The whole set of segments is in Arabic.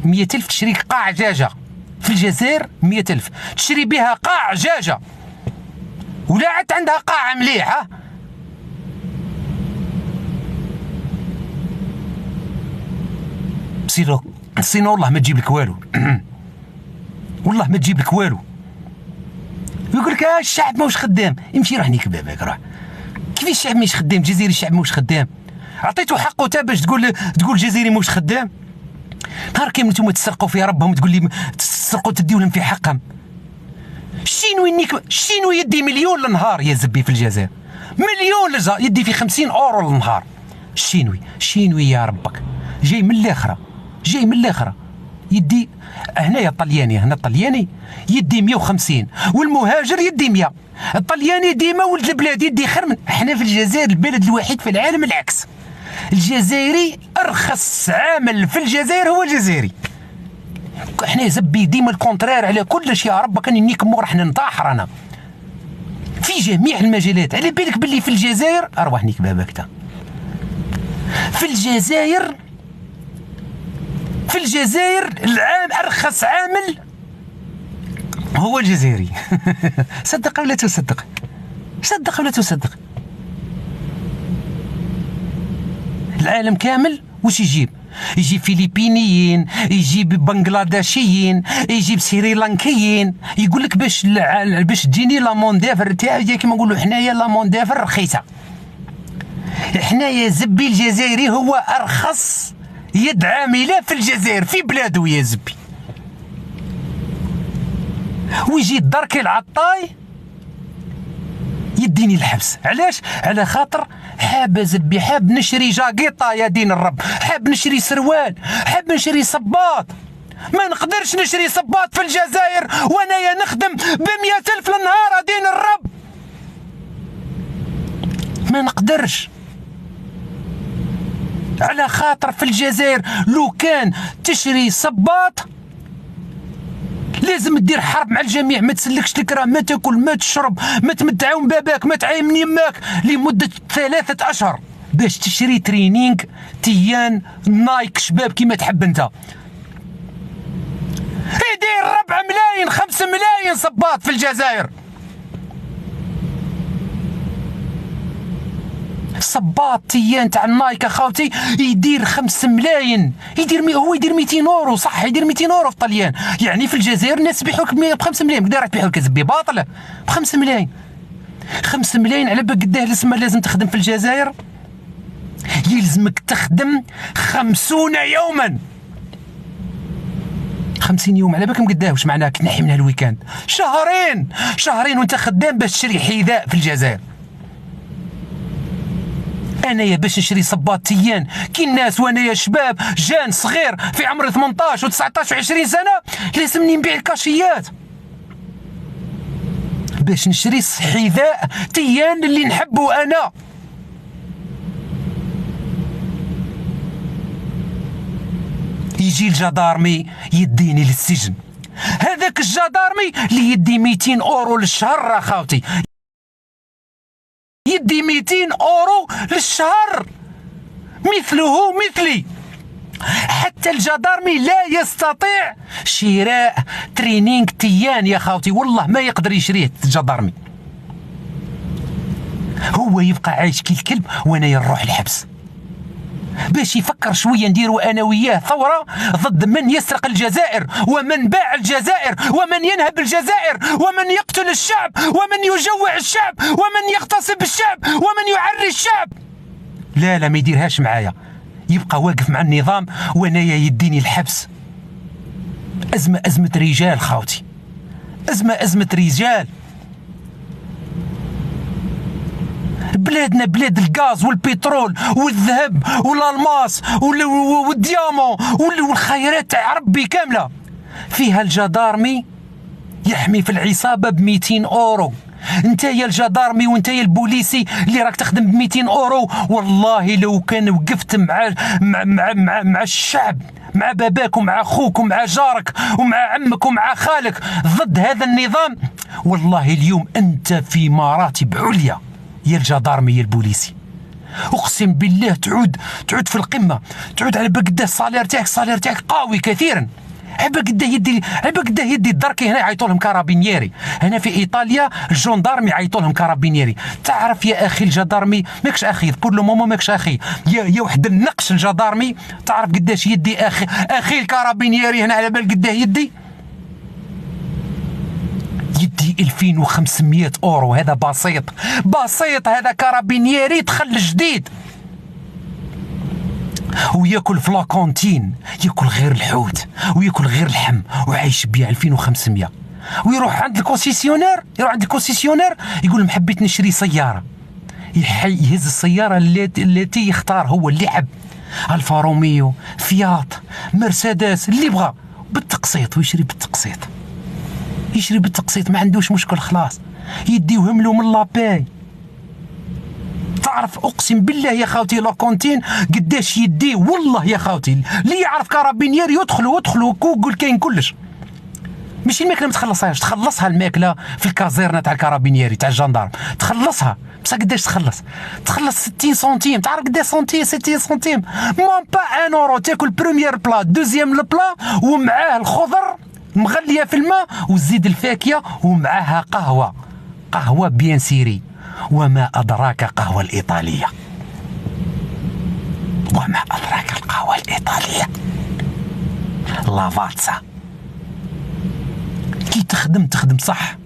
100,000 تشري قاع دجاجة في الجزائر، 100,000 تشري بها قاع دجاجة، ولا عاد عندها قاع مليحة. سينو والله ما تجيب لك والو. والله ما تجيب لك والو. يقول لك الشعب ماهوش خدام، يمشي روح نيك باباك روح. كيف الشعب ماهوش خدام؟ الجزائري الشعب ماهوش خدام؟ عطيتو حقه تا باش تقول الجزائري ماهوش خدام؟ نهار كامل نتوما تسرقوا في ربهم تقول لي تسرقوا تديو لهم في حقهم. الشينوي يدي مليون للنهار يا زبي في الجزائر، مليون يدي في 50 أورو للنهار. الشينوي يا ربك جاي من الاخره يدي. هنايا الطلياني يدي 150 والمهاجر يدي 100. الطلياني ديما ولد البلاد يدي خير من احنا. في الجزائر البلد الوحيد في العالم العكس، الجزائري ارخص عامل في الجزائر هو الجزائري. احنا زبي ديما الكونترير على كلش يا رب. كان نيكمو راح ننطاحر انا في جميع المجالات. على بالك باللي في الجزائر ارواح نيك باباك تا في الجزائر العام ارخص عامل هو الجزائري. صدق ولا تصدق؟ العالم كامل وش يجيب فيليبينيين، يجيب بنغلاديشيين، يجيب سريلانكيين. يقول لك باش تجيني لا مونديفر تاعي كيما نقولوا حنايا لا مونديفر رخيصه. حنايا زبي الجزائري هو ارخص يد عامله في الجزائر في بلادو يا زبي. ويجي الدركي العطاي يديني الحبس. علاش؟ على خاطر حاب نشري جاكيطه يا دين الرب، حاب نشري سروال، حاب نشري صباط. ما نقدرش نشري صباط في الجزائر وانا نخدم ب100,000 للنهار دين الرب. ما نقدرش. على خاطر في الجزائر لو كان تشري صباط لازم تدير حرب مع الجميع. ما تسلكش الكرا، ما تاكل، ما تشرب، ما تعاون باباك، ما تعاون يماك لمده 3 أشهر باش تشري ترينينغ تيان نايك شباب كيما تحب انت. يدير 4 ملايين 5 ملايين صباط في الجزائر. صباط تيان تاع النايك اخوتي يدير 5 ملايين، هو يدير 200 أورو. صح يدير 200 أورو في الطليان. يعني في الجزائر الناس يبيعوك ب5 ملايين. قداه راح تبيعوك زبي باطل ب5 ملايين. 5 ملايين على بالك قداه لازم تخدم في الجزائر؟ يلزمك تخدم 50 يوما. 50 يوم على بالك قداه واش معناه؟ تنحي منها الويكاند. شهرين وانت خدام باش تشري حذاء في الجزائر. انايا باش نشري صباط تيان كي الناس وانايا شباب جان صغير في عمر 18 و19 و20 سنه لازمني نبيع الكاشيات باش نشري حذاء تيان اللي نحبه انا. يجي الجدارمي يديني للسجن. هذاك الجدارمي اللي يدي 200 أورو للشهر اخوتي، يدي 200 أورو للشهر مثله مثلي. حتى الجدارمي لا يستطيع شراء ترينينغ تيان يا خاوتي، والله ما يقدر يشريه الجدارمي. هو يبقى عايش كي الكلب وانا نروح الحبس. باش يفكر شويه نديروا انا وياه ثوره ضد من يسرق الجزائر ومن باع الجزائر ومن ينهب الجزائر ومن يقتل الشعب ومن يجوع الشعب ومن يغتصب الشعب ومن يعري الشعب. لا ما يديرهاش معايا. يبقى واقف مع النظام وانايا يديني الحبس. أزمة رجال خاوتي، أزمة رجال. بلادنا بلاد الغاز والبترول والذهب والالماس والديامون والخيرات تاع ربي كامله. فيها الجدارمي يحمي في العصابه ب200 أورو. انت يا الجدارمي وانت يا البوليسي اللي راك تخدم ب200 أورو، والله لو كان وقفت مع الشعب، مع باباك ومع اخوك ومع جارك ومع عمك ومع خالك ضد هذا النظام، والله اليوم انت في مراتب عليا يا الجدارمي يا البوليسي. اقسم بالله تعود في القمه، تعود على بقدا الصالير تاعك قوي كثيرا. عبا قداه يدي الدركي هنا يعيطوا لهم كارابينيري، هنا في ايطاليا الجندارمي يعيطوا لهم كارابينيري. تعرف يا اخي الجدارمي ماكش اخي بور لو مومون، ماكش اخي يا وحد النقش الجدارمي. تعرف قداش يدي اخي الكارابينيري هنا على بال قداه يدي 2500 اورو. هذا بسيط هذا كارابينيري دخل جديد، وياكل في لاكونتين، ياكل غير الحوت وياكل غير اللحم وعايش بيه 2500. ويروح عند الكونسيسيونير، يقول لهم حبيت نشري سياره، يهز السياره التي يختار هو اللي حب، الفا روميو، فيات، مرسيدس، اللي بغى بالتقسيط، ويشري بالتقسيط ما عندوش مشكل. خلاص يديوهم له من لاباي. تعرف اقسم بالله يا خاوتي لاكونتين قداش يديه، والله يا خاوتي اللي يعرف كارابينير يدخلوا وقول كاين كلش. ماشي الماكله ما تخلصها الماكله في الكازيرنا تاع الكارابينيري تاع الجندارم، تخلصها بصح قداش تخلص 60 سنتيم. تعرف قداش سنتيم؟ 60 سنتيم مون با 1 اورو. تاكل بروميير بلا، دوزيام البلا ومعاه الخضر مغليه في الماء وزيد الفاكهه ومعاها قهوه بيان سيري. وما أدراك القهوة الإيطالية، القهوة الإيطالية لافاتسا. كي تخدم صح،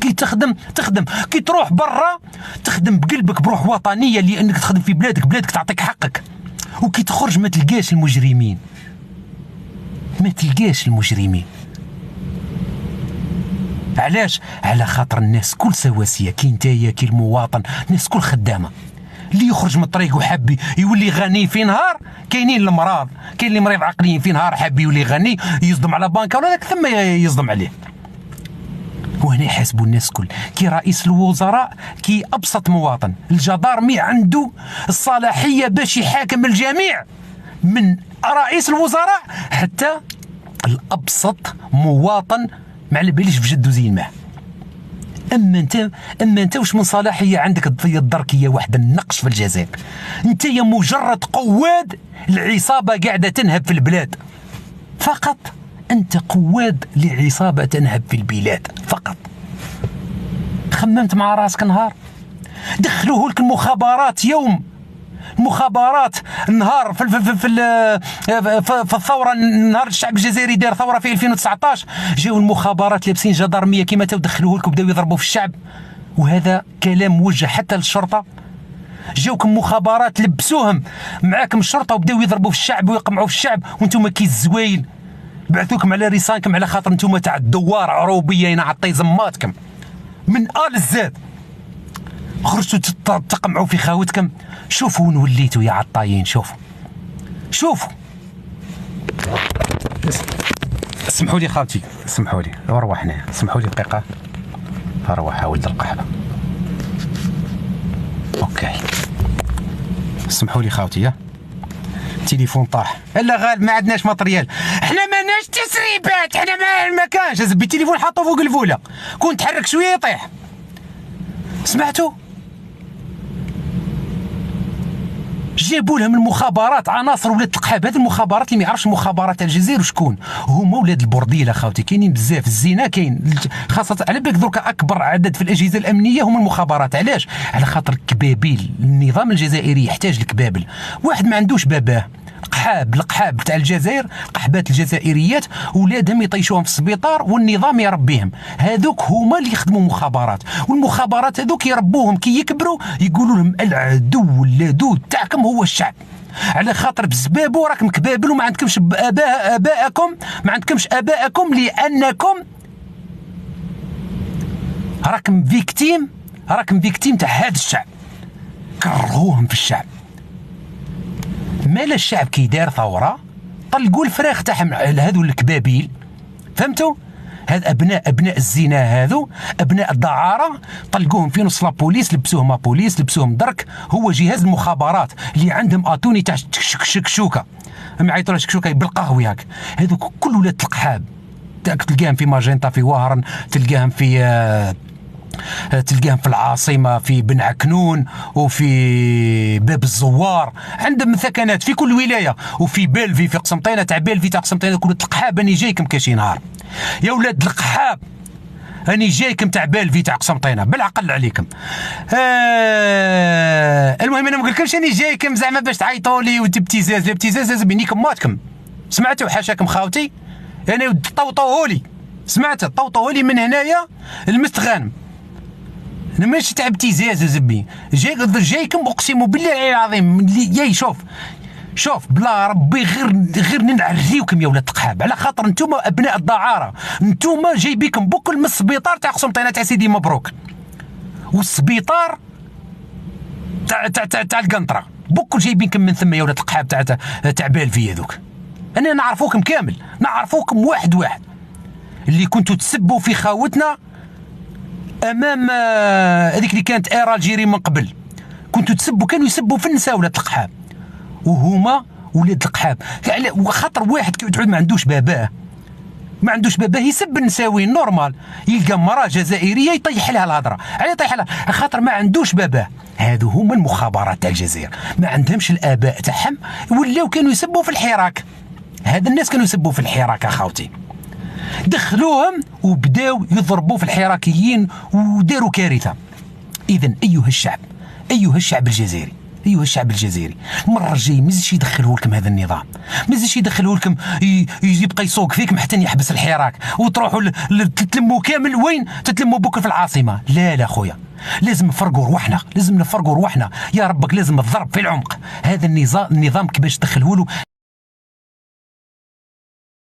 كي تخدم كي تروح برا تخدم بقلبك بروح وطنية، لأنك تخدم في بلادك تعطيك حقك. وكي تخرج ما تلقاش المجرمين. علاش؟ على خاطر الناس كل سواسيه، كي نتايا كي المواطن، الناس كل خدامه. اللي يخرج من الطريق وحاب يولي غني في نهار، كاينين المراض، كاين اللي مريض عقليا في نهار حاب يولي غني يصدم على بانكا ولا ذاك ثم يصدم عليه. وهنا يحاسبوا الناس كل، كي رئيس الوزراء كي ابسط مواطن. الجدارمي عنده الصلاحيه باش يحاكم الجميع، من رئيس الوزراء حتى الابسط مواطن ما على باليش بجد وزين معه. اما انت واش من صلاحيه عندك تضيع الدركيه واحد النقش في الجزائر؟ انت يا مجرد قواد العصابه قاعده تنهب في البلاد فقط. انت قواد لعصابه تنهب في البلاد فقط. خممت مع راسك نهار دخلوه لك المخابرات يوم، المخابرات نهار في الثوره، نهار الشعب الجزائري دار ثوره في 2019 جاو المخابرات لابسين جدارميه كيما دخلوه لكم بداو يضربوا في الشعب. وهذا كلام موجه حتى للشرطه. جاوكم مخابرات لبسوهم معاكم الشرطه وبداو يضربوا في الشعب ويقمعوا في الشعب، وانتم كي الزواين بعثوكم على رسانكم على خاطر انتم تاع الدوار عروبيه ينعطي زماتكم من آل الزاد. خرجتوا تقمعوا في خاوتكم. شوفوا وين وليتوا يا عطايين. شوفوا اسمحوا لي خاوتي، اسمحوا لي اروح هنا، اسمحوا لي دقيقه اروح ولد القحبه. اوكي اسمحوا لي خاوتي، يا التليفون طاح. الا غالب ما عندناش ماتريال، احنا ما ناش تسريبات، احنا ما كانش زبي التليفون حطوه فوق الفوله، كون تحرك شويه يطيح. سمعتوا؟ جابوا لهم المخابرات عناصر ولاد القحاب. هذه المخابرات اللي ما يعرفش المخابرات تاع الجزائر وشكون هما، ولاد البورديله خاوتي. كاينين بزاف، الزنا كاين، خاصه على بالك دركا اكبر عدد في الاجهزه الامنيه هما المخابرات. علاش؟ على خاطر الكبابيل، النظام الجزائري يحتاج الكبابل. واحد ما عندوش باباه، القحاب تاع الجزائر، القحبات الجزائريات ولادهم يطيشوهم في السبيطار والنظام يربيهم. هذوك هما اللي يخدموا مخابرات، والمخابرات هذوك يربوهم كي يكبروا يقولوا لهم العدو اللدود تاعكم هو الشعب، على خاطر بسبابه راكم كبابل وما عندكمش اباءكم، ما عندكمش اباءكم لانكم راكم فيكتيم تاع هذا الشعب. كرهوهم في الشعب. مالا الشعب كي دار ثوره طلقوا الفراخ تاعهم هذو الكبابيل، فهمتوا؟ هاد ابناء الزنا، هذو ابناء الدعاره، طلقوهم في نص لابوليس، لبسوهم بوليس، لبسوهم درك. هو جهاز المخابرات اللي عندهم اتوني تاع شكشوكه، ما يعيطوا شكشوكه بالقهوي هاك. هذوك كل ولاد القحاب تلقاهم في ماجنتا، في وهران، تلقاهم في تلقاهم في العاصمة، في بن عكنون وفي باب الزوار، عندهم ثكنات في كل ولاية، وفي بلفي، في قسنطينة تاع بلفي تاع قسنطينة، كل القحاب راني جايكم كاشي نهار يا ولاد القحاب، راني جايكم تاع بلفي تاع قسنطينة بالعقل عليكم. المهم انا ما نقولكمش راني جايكم زعما باش تعيطوا لي وتبتزاز ابتزاز بينيكم ماتكم. سمعتوا حاشاكم خاوتي، انا طوطوه لي، سمعت طوطوه لي من هنايا المستغانم، انا ماشي تاع ابتزاز زبي، جايكم اقسم بالله العظيم جاي. شوف بلا ربي غير نعريوكم يا ولاد القحاب، على خاطر نتوما ابناء الدعاره، نتوما جايبيكم بكل من السبيطار تاع قسنطينه تاع سيدي مبروك، والسبيطار تاع القنطره، بكل جايبينكم من ثم يا ولاد القحاب تاع بلفي هذوك. انا نعرفوكم كامل، نعرفوكم واحد واحد، اللي كنتوا تسبوا في خاوتنا امام هذيك اللي كانت ايرا الجيري من قبل، كنتوا تسبوا، كانوا يسبوا في النساء ولاد القحاب، وهما ولاد القحاب وخاطر واحد كيعود ما عندوش باباه، ما عندوش باباه يسب النساوين نورمال، يلقى مراه جزائريه يطيح لها الهضره، على يطيح لها خاطر ما عندوش باباه. هادو هما المخابرات تاع الجزائر، ما عندهمش الاباء تاعهم، ولاو كانوا يسبوا في الحراك. هاد الناس كانوا يسبوا في الحراك اخوتي، دخلوهم وبداو يضربوا في الحراكيين وداروا كارثه. اذا ايها الشعب الجزائري، ايها الشعب الجزائري، المره الجايه ما يزيدش يدخلوا لكم هذا النظام، ما يزيدش يدخلوا لكم يبقى يسوق فيكم حتى يحبس الحراك وتروحوا تتلموا كامل. وين تتلموا بكره في العاصمه؟ لا خويا، لازم نفرقوا رواحنا، لازم نفرقوا رواحنا يا ربك، لازم الضرب في العمق. هذا النظام كيفاش تدخلوا له